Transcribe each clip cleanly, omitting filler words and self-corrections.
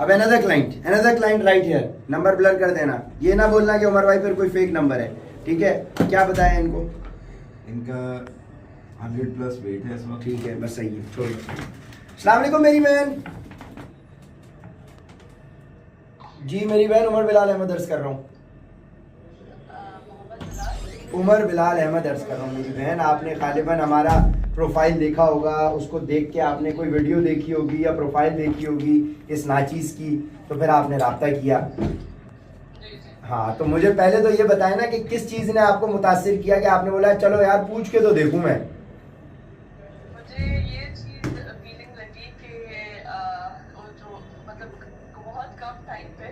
अब another client right here, number blur कर देना, ये ना बोलना कि उमर भाई फिर कोई फेक नंबर है, ठीक है। क्या बताया इनको? इनका 100+ वेट है इस वक्त। ठीक है, बस सही है, छोड़ो। अस्सलाम वालेकुम मेरी बहन। जी मेरी बहन, उमर बिलाल अहमद दर्ज कर रहा हूँ। उमर बिलाल अहमद दर्ज कर रहा हूँ मेरी बहन। आपने गालिबन हमारा प्रोफाइल देखा होगा, उसको देख के आपने कोई वीडियो देखी होगी या प्रोफाइल देखी होगी इस नाचीज की, तो फिर आपने राब्ता किया। हाँ, तो मुझे पहले तो ये बताया ना कि किस चीज़ ने आपको मुतासिर किया कि आपने बोला चलो यार पूछ के तो देखूं मैं। मुझे ये चीज़ फीलिंग लगी कि वो जो मतलब बहुत कम टाइम पे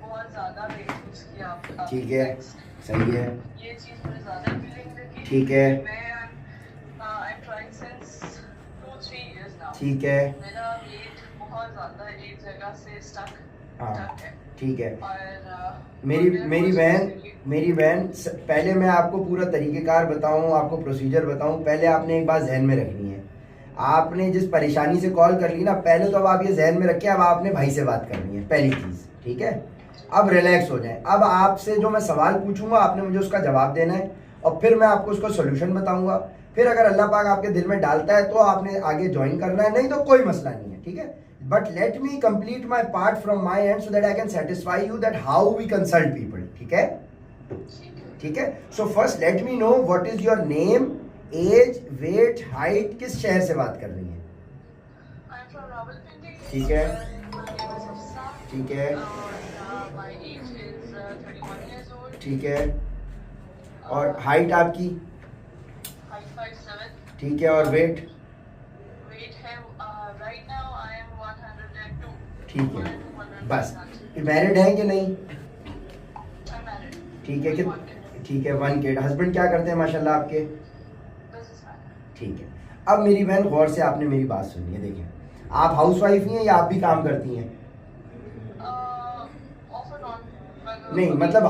बहुत ज़्यादा वेट लूज किया। ठीक है, सही है, ये चीज़ मुझे ज़्यादा फीलिंग लगी। ठीक है, मैं I am trying since 2-3 years now। ठीक है, मेरा वेट बहुत ज़्यादा एक जगह से स्टक है। ठीक है। और मेरी बहन पहले मैं आपको पूरा तरीक़ेकार बताऊं, आपको प्रोसीजर बताऊं, पहले आपने एक बात जहन में रखनी है। आपने जिस परेशानी से कॉल कर ली ना, पहले तो अब आप ये जहन में रखिए, अब आपने भाई से बात करनी है, पहली चीज़, ठीक है। अब रिलैक्स हो जाए। अब आपसे जो मैं सवाल पूछूंगा आपने मुझे उसका जवाब देना है, और फिर मैं आपको उसका सोल्यूशन बताऊंगा। फिर अगर अल्लाह पाक आपके दिल में डालता है तो आपने आगे ज्वाइन करना है, नहीं तो कोई मसला नहीं है, ठीक है। But let me complete my part from my end so that I can satisfy you that how we consult people. ठीक है, ठीक है। So first let me know what is your name, age, weight, height, किस शहर से बात कर रही हैं? I'm from Rawalpindi। ठीक है, My name is Hafsa। ठीक है, और my age is 31 years old। ठीक है, और हाइट आपकी? Height 5'7"। ठीक है, और वेट? Weight है right now I am 102। ठीक है, बस। मैरिड हैं कि नहीं? I'm married। ठीक है, ठीक है, 1 kid। हस्बैंड क्या करते हैं माशाल्लाह आपके? Businessman। ठीक है। अब मेरी बहन गौर से आपने मेरी बात सुनी है, देखें, आप हाउसवाइफ ही हैं या आप भी काम करती हैं? Off and on। नहीं, मतलब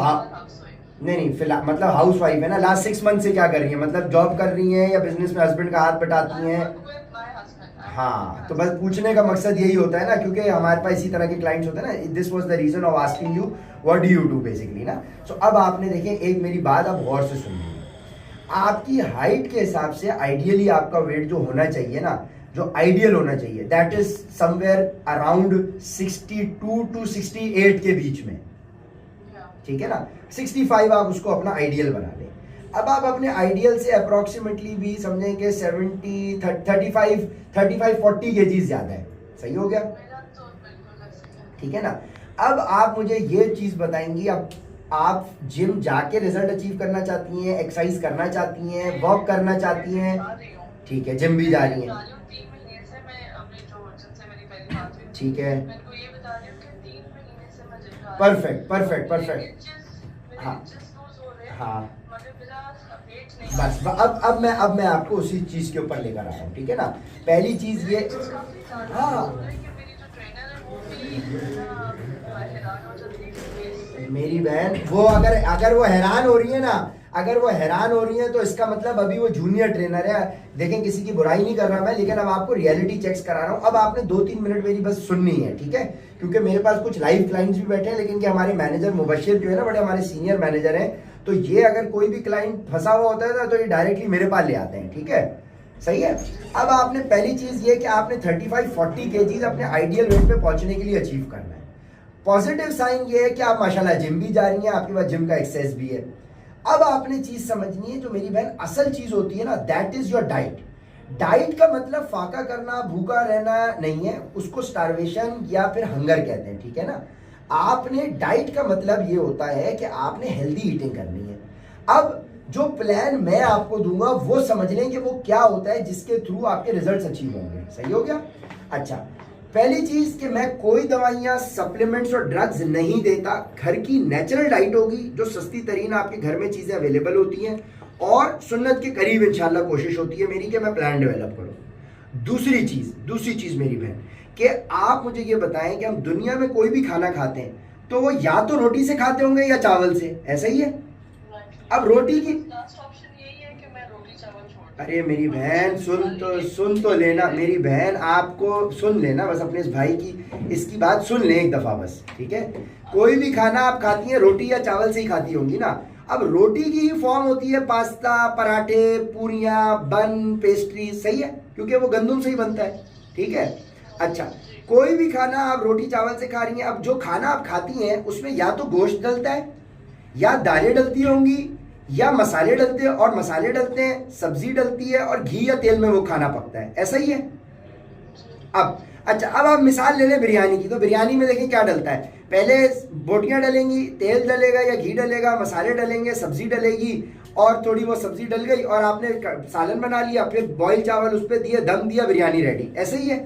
नहीं फिलहाल मतलब हाउसवाइफ है ना। लास्ट 6 मंथ से क्या कर रही हैं? मतलब जॉब कर रही हैं या बिजनेस में हस्बैंड का हाथ बटाती हैं? हाँ, तो बस पूछने का मकसद यही होता है ना, क्योंकि हमारे पास इसी तरह के क्लाइंट्स होते हैं ना। This was the reason of asking you what do you do basically ना। सो अब आपने देखें, एक मेरी बात आप गौर से सुनिए। आपकी हाइट के हिसाब से आइडियली आपका वेट जो होना चाहिए ना, जो आइडियल होना चाहिए, that is somewhere around 62 to 68 के बीच में, ठीक है ना। 65 आप उसको अपना आइडियल बना लें। अब आप अपने आइडियल से अप्रोक्सीमेटली भी समझें कि 35-40 केजीज ज़्यादा है, सही हो गया, ठीक है ना। अब आप मुझे ये चीज़ बताएंगी, अब आप जिम जाके रिजल्ट अचीव करना चाहती हैं, एक्सरसाइज करना चाहती हैं, वॉक करना चाहती हैं? ठीक है, जिम भी जा रही हैं, ठीक है, परफेक्ट परफेक्ट परफेक्ट। हाँ हाँ, बस अब मैं आपको उसी चीज़ के ऊपर लेकर आया हूँ, ठीक है ना। पहली चीज़ ये, हाँ मेरी बहन, वो अगर वो हैरान हो रही है ना, अगर वो हैरान हो रही है तो इसका मतलब अभी वो जूनियर ट्रेनर है। देखें, किसी की बुराई नहीं कर रहा मैं, लेकिन अब आपको रियलिटी चेक्स करा रहा हूँ। अब आपने 2-3 मिनट मेरी बस सुननी है, ठीक है, क्योंकि मेरे पास कुछ लाइव क्लाइंट्स भी बैठे हैं, लेकिन कि हमारे मैनेजर मुबशिर जो है ना, बड़े हमारे सीनियर मैनेजर हैं, तो ये अगर कोई भी क्लाइंट फंसा हुआ होता है ना तो ये डायरेक्टली मेरे पास ले आते हैं, ठीक है, सही है। अब आपने पहली चीज़ ये कि आपने 35-40 केजीज अपने आइडियल वेट पे पहुंचने के लिए अचीव करना है। पॉजिटिव साइन ये है कि आप माशाल्लाह जिम भी जा रही हैं, आपके पास जिम का एक्सेस भी है। अब आपने चीज़ समझनी है, जो मेरी बहन असल चीज़ होती है ना, that is your diet. Diet का मतलब फाका करना, भूखा रहना नहीं है, उसको स्टार्वेशन या फिर हंगर कहते हैं, ठीक है ना। आपने डाइट का मतलब ये होता है कि आपने हेल्दी ईटिंग करनी है। अब जो प्लान मैं आपको दूंगा वो समझ लें कि वो क्या होता है जिसके थ्रू आपके रिजल्ट्स अचीव होंगे, सही हो गया। अच्छा, पहली चीज कि मैं कोई दवाइयाँ, सप्लीमेंट्स और ड्रग्स नहीं देता। घर की नेचुरल डाइट होगी, जो सस्ती तरीन आपके घर में चीजें अवेलेबल होती हैं, और सुन्नत के करीब इंशाल्लाह कोशिश होती है मेरी कि मैं प्लान डेवलप करूँ। दूसरी चीज मेरी बहन, कि आप मुझे ये बताएं कि हम दुनिया में कोई भी खाना खाते हैं तो वो या तो रोटी से खाते होंगे या चावल से, ऐसा ही है। अब रोटी की लास्ट ऑप्शन यही है कि मैं रोटी चावल छोड़ अरे मेरी बहन सुन तो लेना मेरी बहन, आपको सुन लेना बस अपने इस भाई की इसकी बात सुन ले एक दफा बस, ठीक है। कोई भी खाना आप खाती हैं रोटी या चावल से ही खाती होंगी ना। अब रोटी की ही फॉर्म होती है पास्ता, पराठे, पूरियां, बन, पेस्ट्री, सही है, क्योंकि वो गंदम से ही बनता है, ठीक है। अच्छा, कोई भी खाना आप रोटी चावल से खा रही हैं, अब जो खाना आप खाती हैं उसमें या तो गोश्त डलता है, या दालें डलती होंगी, या मसाले डलते हैं और मसाले डलते हैं, सब्जी डलती है और घी या तेल में वो खाना पकता है, ऐसा ही है। अब अच्छा, अब आप मिसाल ले लें बिरयानी की, तो बिरयानी में देखें क्या डलता है, पहले बोटियां डलेंगी, तेल डलेगा या घी डलेगा, मसाले डलेंगे, सब्जी डलेगी, और थोड़ी वो सब्जी डल गई और आपने सालन बना लिया, फिर बॉयल चावल उस पर दिए, दम दिया, बिरयानी रेडी, ऐसे ही है।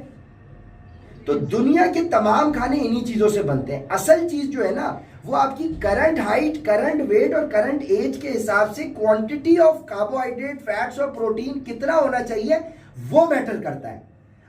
तो दुनिया के तमाम खाने इन्हीं चीजों से बनते हैं। असल चीज जो है ना, वो आपकी करंट हाइट, करंट वेट और करंट एज के हिसाब से क्वांटिटी ऑफ कार्बोहाइड्रेट, फैट्स और प्रोटीन कितना होना चाहिए वो मैटर करता है।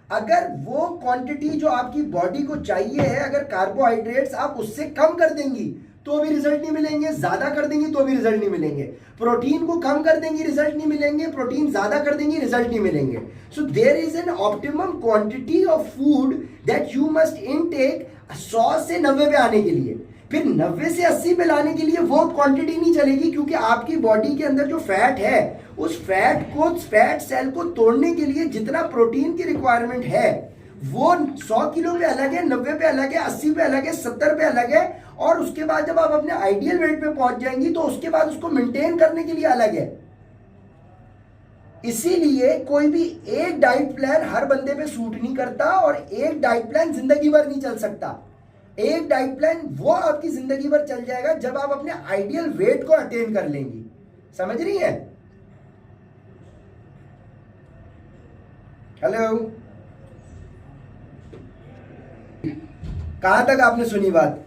अगर वो क्वांटिटी जो आपकी बॉडी को चाहिए है, अगर कार्बोहाइड्रेट्स आप उससे कम कर देंगी तो भी रिजल्ट नहीं मिलेंगे, ज्यादा कर देंगी तो भी रिजल्ट नहीं मिलेंगे, प्रोटीन को कम कर देंगी रिजल्ट नहीं मिलेंगे, प्रोटीन ज्यादा कर देंगी रिजल्ट नहीं मिलेंगे। So there is an optimum quantity of food that you must intake 100 से 90 पे आने के लिए। फिर 90 से 80 पे लाने के लिए वो क्वांटिटी नहीं चलेगी, क्योंकि आपकी बॉडी के अंदर जो फैट है, उस फैट सेल को तोड़ने के लिए जितना प्रोटीन की रिक्वायरमेंट है वो 100 किलो पे अलग है, 90 पे अलग है, 80 पे अलग है, 70 पे अलग है, और उसके बाद जब आप अपने आइडियल वेट पे पहुंच जाएंगी तो उसके बाद उसको मेंटेन करने के लिए अलग है। इसीलिए कोई भी एक डाइट प्लान हर बंदे पे सूट नहीं करता, और एक डाइट प्लान जिंदगी भर नहीं चल सकता। एक डाइट प्लान वो आपकी जिंदगी भर चल जाएगा जब आप अपने आइडियल वेट को अटेन कर लेंगी, समझ रही है? हेलो, कहां तक आपने सुनी बात?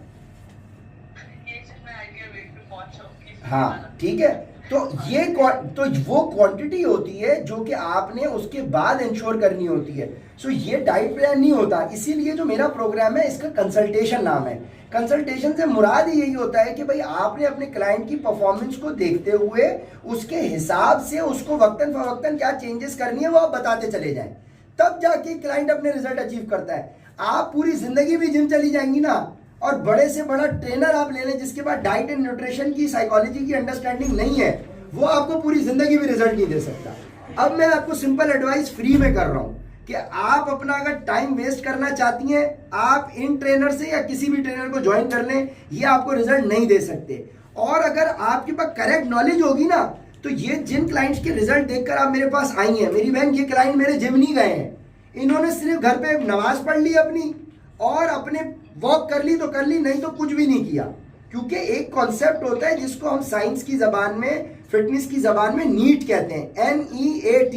हाँ, ठीक है। तो ये तो वो क्वांटिटी होती है जो कि आपने उसके बाद इंश्योर करनी होती है। सो ये डाइट प्लान नहीं होता। इसीलिए जो मेरा प्रोग्राम है इसका कंसल्टेशन नाम है। कंसल्टेशन से मुराद ही यही होता है कि भाई आपने अपने क्लाइंट की परफॉर्मेंस को देखते हुए उसके हिसाब से उसको वक्तन फवक्तन क्या चेंजेस करनी है वो आप बताते चले जाएं, तब जाके क्लाइंट अपने रिजल्ट अचीव करता है। आप पूरी जिंदगी भी जिम चली जाएंगी ना, और बड़े से बड़ा ट्रेनर आप ले लें जिसके पास डाइट एंड न्यूट्रिशन की, साइकोलॉजी की अंडरस्टैंडिंग नहीं है, वो आपको पूरी जिंदगी भी रिजल्ट नहीं दे सकता। अब मैं आपको सिंपल एडवाइस फ्री में कर रहा हूं कि आप अपना अगर टाइम वेस्ट करना चाहती हैं, आप इन ट्रेनर से या किसी भी ट्रेनर को ज्वाइन कर लें, ये आपको रिजल्ट नहीं दे सकते। और अगर आपके पास करेक्ट नॉलेज होगी ना, तो ये जिन क्लाइंट्स के रिजल्ट देखकर आप मेरे पास आई हैं, मेरी बहन, ये क्लाइंट मेरे जिम नहीं गए हैं, इन्होंने सिर्फ घर पे नमाज पढ़ ली अपनी और अपने वॉक कर ली तो कर ली, नहीं तो कुछ भी नहीं किया। क्योंकि एक कॉन्सेप्ट होता है जिसको हम साइंस की जबान में, फिटनेस की जबान में नीट कहते हैं, NEAT,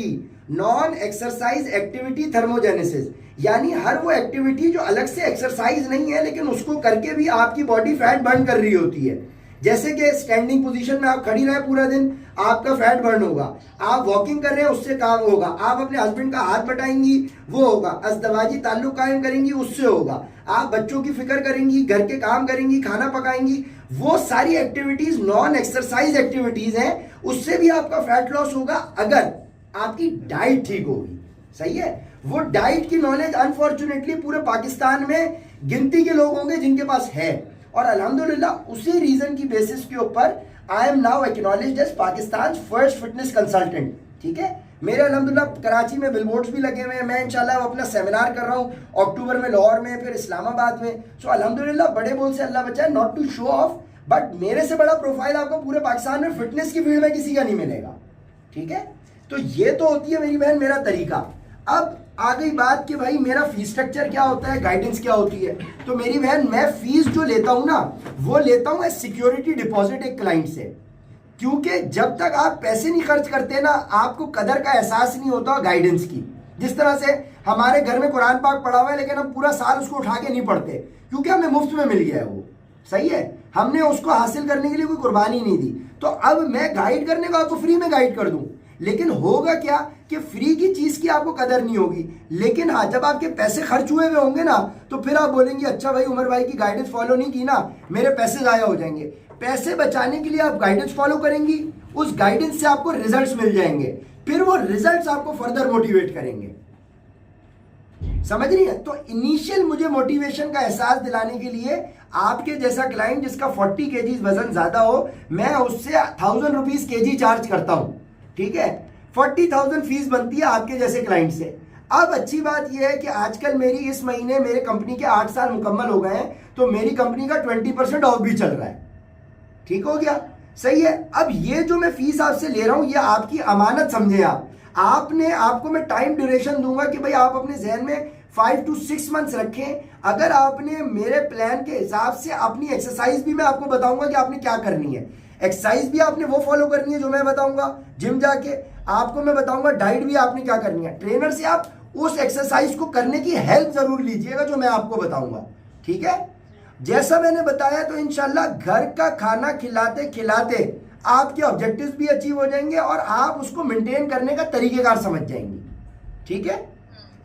non exercise activity thermogenesis. यानी हर वो एक्टिविटी जो अलग से एक्सरसाइज नहीं है लेकिन उसको करके भी आपकी बॉडी फैट बर्न कर रही होती है। जैसे कि स्टैंडिंग पोजीशन में आप खड़ी रहे पूरा दिन, आपका फैट बर्न होगा। आप वॉकिंग कर रहे हैं, उससे काम होगा। आप अपने हस्बैंड का हाथ बटाएंगी, वो होगा। अज़दवाजी ताल्लुक कायम करेंगी, उससे होगा। आप बच्चों की फिक्र करेंगी, घर के काम करेंगी, खाना पकाएंगी, वो सारी एक्टिविटीज नॉन एक्सरसाइज एक्टिविटीज हैं, उससे भी आपका फैट लॉस होगा अगर आपकी डाइट ठीक होगी। सही है? वो डाइट की नॉलेज अनफॉर्चुनेटली पूरे पाकिस्तान में गिनती के लोग होंगे जिनके पास है, और अल्हम्दुलिल्लाह उसी रीजन की बेसिस के ऊपर I am now acknowledged as Pakistan first fitness consultant. ठीक है, मेरे अल्हम्दुलिल्लाह कराची में बिलबोर्ड्स भी लगे हुए हैं। मैं इंशाल्लाह अपना सेमिनार कर रहा हूँ अक्टूबर में लाहौर में, फिर इस्लामाबाद में। सो अल्हम्दुलिल्लाह बड़े बोल से अल्लाह बचाए, not to show off, but मेरे से बड़ा प्रोफाइल आपको पूरे पाकिस्तान में फिटनेस की फील्ड में किसी का नहीं मिलेगा। ठीक है, तो ये तो होती है मेरी बहन मेरा तरीका। अब आ गई बात कि भाई मेरा फीस स्ट्रक्चर क्या होता है, गाइडेंस क्या होती है। तो मेरी बहन, मैं फीस जो लेता हूं ना, वो लेता हूं सिक्योरिटी डिपॉजिट एक क्लाइंट से। क्योंकि जब तक आप पैसे नहीं खर्च करते ना, आपको कदर का एहसास नहीं होता गाइडेंस की। जिस तरह से हमारे घर में कुरान पाक पढ़ा हुआ है लेकिन हम पूरा साल उसको उठा के नहीं पढ़ते, क्योंकि हमें मुफ्त में मिल गया है वो। सही है, हमने उसको हासिल करने के लिए कोई कुर्बानी नहीं दी। तो अब मैं गाइड करने को आपको फ्री में गाइड कर दूं, लेकिन होगा क्या कि फ्री की चीज की आपको कदर नहीं होगी। लेकिन हाँ, जब आपके पैसे खर्च हुए हुए होंगे ना, तो फिर आप बोलेंगे अच्छा भाई उमर भाई की गाइडेंस फॉलो नहीं की ना, मेरे पैसे जाया हो जाएंगे। पैसे बचाने के लिए आप गाइडेंस फॉलो करेंगी, उस गाइडेंस से आपको रिजल्ट्स मिल जाएंगे। फिर वो रिजल्ट्स आपको फर्दर मोटिवेट करेंगे। समझ रही है? तो इनिशियल मुझे मोटिवेशन का एहसास दिलाने के लिए आपके जैसा क्लाइंट जिसका 40 kg वजन ज्यादा हो, मैं उससे 1000 रुपीज kg चार्ज करता हूं, ठीक है? 40,000 फीस बनती है आपके जैसे क्लाइंट से। अब अच्छी बात यह है कि आजकल मेरी इस महीने मेरे कंपनी के 8 साल मुकम्मल हो गए हैं, तो मेरी कंपनी का 20% ऑफ भी चल रहा है। ठीक हो गया? सही है। अब ये जो मैं फीस आपसे ले रहा हूं, ये आपकी अमानत समझे आप। आपको मैं टाइम ड्यूरेशन दूंगा कि भाई आप अपने जहन में 5 to 6 मंथ्स रखें। अगर आपने मेरे प्लान के हिसाब से अपनी एक्सरसाइज भी मैं आपको बताऊंगा कि आपने क्या करनी है। एक्सरसाइज भी आपने वो फॉलो करनी है जो मैं बताऊंगा, जिम जाके आपको मैं बताऊंगा। डाइट भी आपने क्या करनी है। ट्रेनर से आप उस एक्सरसाइज को करने की हेल्प जरूर लीजिएगा जो मैं आपको बताऊंगा, ठीक है? जैसा मैंने बताया, तो इंशाल्लाह घर का खाना खिलाते खिलाते आपके ऑब्जेक्टिव्स भी अचीव हो जाएंगे और आप उसको मेंटेन करने का तरीकेकार समझ जाएंगे, ठीक है?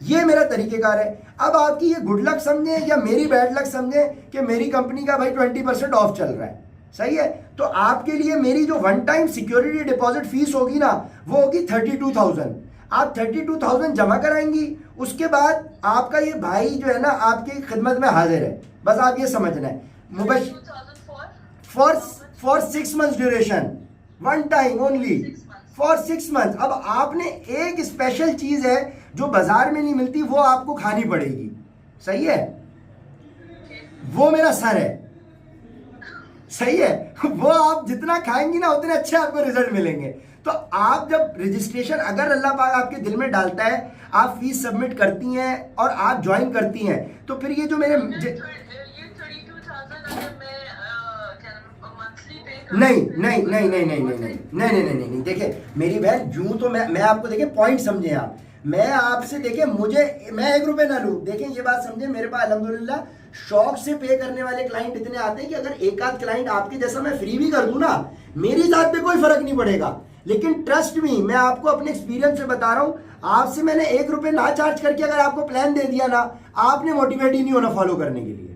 ये मेरा तरीकेकार है। अब आपकी ये गुड लक समझे या मेरी बैड लक समझे कि मेरी कंपनी का भाई 20% ऑफ चल रहा है, सही है? तो आपके लिए मेरी जो one time security deposit fees होगी ना, वो होगी 32,000। आप 32,000 जमा कराएंगी, उसके बाद आपका ये भाई जो है ना आपकी खिदमत में हाजिर है। बस आप ये समझना है। For 6 months duration, one time only for 6 months. अब आपने एक स्पेशल चीज है जो बाजार में नहीं मिलती, वो आपको खानी पड़ेगी, सही है? वो मेरा सर है, सही है? वो आप जितना खाएंगी ना उतने अच्छे आपको रिजल्ट मिलेंगे। तो आप जब रजिस्ट्रेशन अगर अल्लाह पाक आपके दिल में डालता है, आप फीस सबमिट करती हैं और आप ज्वाइन करती हैं, तो फिर ये जो मेरे नहीं, देखिए मेरी बहन, यूं तो मैं आपको देखे पॉइंट समझे आप। मैं आपसे देखे मैं 1 रुपए ना लूं। देखें ये बात समझे, मेरे पास अल्हम्दुलिल्लाह शौक से पे करने वाले क्लाइंट इतने आते हैं कि अगर एक आध क्लाइंट आपके जैसा मैं फ्री भी कर दूं ना, मेरी जात पे कोई फर्क नहीं पड़ेगा। लेकिन ट्रस्ट मी, मैं आपको अपने एक्सपीरियंस से बता रहा हूं, आपसे मैंने 1 रुपए ना चार्ज करके अगर आपको प्लान दे दिया ना, आपने मोटिवेट ही नहीं होना फॉलो करने के लिए,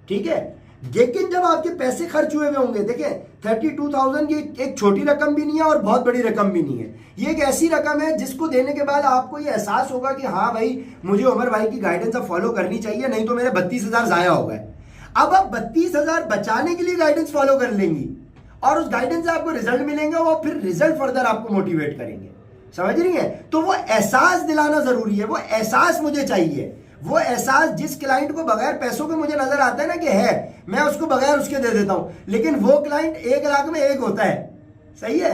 ठीक है? लेकिन जब आपके पैसे खर्च हुए होंगे, देखिए 32,000 ये एक छोटी रकम भी नहीं है और बहुत बड़ी रकम भी नहीं है। ये एक ऐसी रकम है जिसको देने के बाद आपको ये एहसास होगा कि हाँ भाई, मुझे उमर भाई की गाइडेंस अब फॉलो करनी चाहिए, नहीं तो मेरे 32,000 जाया हो गए। अब आप 32,000 बचाने के लिए गाइडेंस फॉलो कर लेंगी और उस गाइडेंस से आपको रिजल्ट मिलेंगे, और फिर रिजल्ट फर्दर आपको मोटिवेट करेंगे। समझ रही है? तो वो एहसास दिलाना जरूरी है। वो एहसास मुझे चाहिए। वो एहसास जिस क्लाइंट को बगैर पैसों के मुझे नजर आता है ना कि है, मैं उसको बगैर उसके दे देता हूं। लेकिन वो क्लाइंट 1 लाख में 1 होता है, सही है?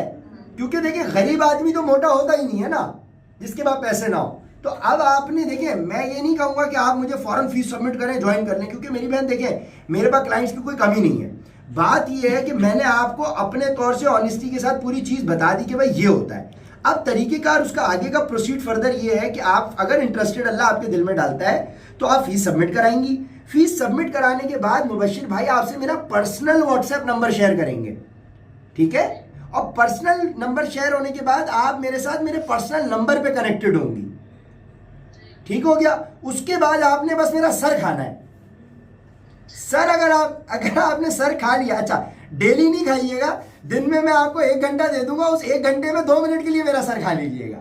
क्योंकि देखिए गरीब आदमी तो मोटा होता ही नहीं है ना, जिसके पास पैसे ना हो। तो अब आपने देखिए, मैं ये नहीं कहूंगा कि आप मुझे फौरन फीस सबमिट करें, ज्वाइन कर लें, क्योंकि मेरी बहन देखिए, मेरे पास क्लाइंट्स की कोई कमी नहीं है। बात यह है कि मैंने आपको अपने तौर से ऑनेस्टी के साथ पूरी चीज बता दी कि भाई ये होता है। अब तरीकेकार उसका आगे का प्रोसीड फर्दर ये है कि आप अगर इंटरेस्टेड, अल्लाह आपके दिल में डालता है, तो आप फीस सबमिट कराएंगी। फीस सबमिट कराने के बाद मुबशिर भाई आपसे मेरा पर्सनल व्हाट्सएप नंबर शेयर करेंगे, ठीक है? और पर्सनल नंबर शेयर होने के बाद आप मेरे साथ मेरे पर्सनल नंबर पे कनेक्टेड होंगी, ठीक हो गया? उसके बाद आपने बस मेरा सर खाना है। सर अगर आपने सर खा लिया, अच्छा डेली नहीं खाइएगा, दिन में मैं आपको 1 घंटा दे दूंगा, उस 1 घंटे में 2 मिनट के लिए मेरा सर खा लीजिएगा,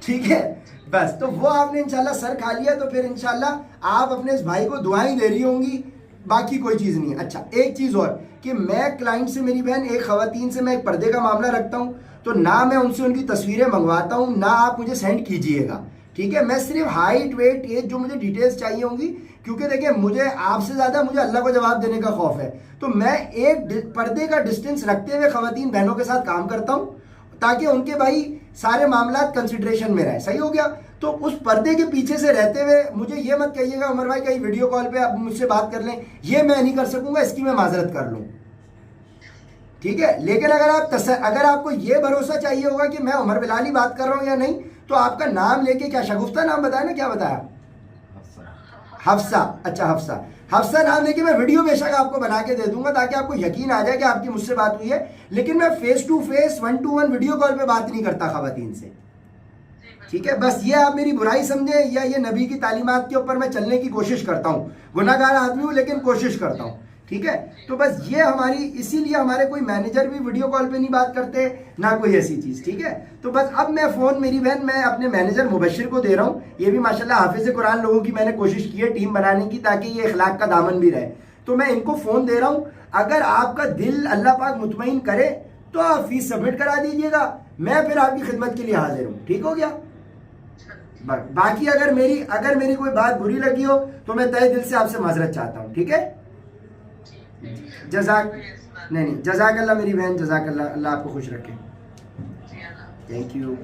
ठीक है? बस तो वो आपने इंशाल्लाह सर खा लिया, तो फिर इंशाल्लाह आप अपने इस भाई को दुआएं दे रही होंगी, बाकी कोई चीज़ नहीं है। अच्छा एक चीज़ और कि मैं क्लाइंट से, मेरी बहन, एक खवातीन से मैं एक पर्दे का मामला रखता हूँ, तो ना मैं उनसे उनकी तस्वीरें मंगवाता हूँ, ना आप मुझे सेंड कीजिएगा, ठीक है? मैं सिर्फ हाइट, वेट, एज, जो मुझे डिटेल्स चाहिए होंगी, क्योंकि देखिए मुझे आपसे ज़्यादा मुझे अल्लाह को जवाब देने का खौफ है। तो मैं एक पर्दे का डिस्टेंस रखते हुए खवातीन बहनों के साथ काम करता हूँ, ताकि उनके भाई सारे मामला कंसिडरेशन में रहे। सही हो गया? तो उस पर्दे के पीछे से रहते हुए मुझे ये मत कहिएगा उमर भाई कहीं वीडियो कॉल पे आप मुझसे बात कर लें, ये मैं नहीं कर सकूंगा, इसकी मैं माजरत कर लूँ, ठीक है? लेकिन अगर आपको ये भरोसा चाहिए होगा कि मैं उमर बिलाली बात कर रहा हूँ या नहीं, तो आपका नाम लेके, क्या शगुफ्ता नाम बताया ना, क्या बताया? हफ्सा। अच्छा हफ्सा नाम लेके मैं वीडियो बेशक आपको बना के दे दूंगा, ताकि आपको यकीन आ जाए कि आपकी मुझसे बात हुई है। लेकिन मैं face to face 1-to-1 video call पे बात नहीं करता खवातीन से, ठीक है? बस ये आप मेरी बुराई समझे, या ये नबी की तालीमात के ऊपर मैं चलने की कोशिश करता हूँ। गुनाहगार आदमी हूँ लेकिन कोशिश करता हूँ, ठीक है। तो बस ये हमारी, इसीलिए हमारे कोई मैनेजर भी वीडियो कॉल पे नहीं बात करते, ना कोई ऐसी चीज़, ठीक है। तो बस अब मैं फ़ोन, मेरी बहन, मैं अपने मैनेजर मुबशिर को दे रहा हूँ। ये भी माशाल्लाह हाफिज़ कुरान लोगों की मैंने कोशिश की है टीम बनाने की, ताकि ये इखलाक का दामन भी रहे। तो मैं इनको फ़ोन दे रहा हूँ। अगर आपका दिल अल्लाह पाक मुतमईन करे तो आप फीस सबमिट करा दीजिएगा, मैं फिर आपकी खिदमत के लिए हाजिर हूँ, ठीक हो गया। बाकी अगर मेरी कोई बात बुरी लगी हो तो मैं तहे दिल से आपसे माजरत चाहता हूँ, ठीक है। जज़ाक नहीं, जज़ाक अल्लाह मेरी बहन, जज़ाक अल्लाह, अल्लाह आपको खुश रखे। Thank you.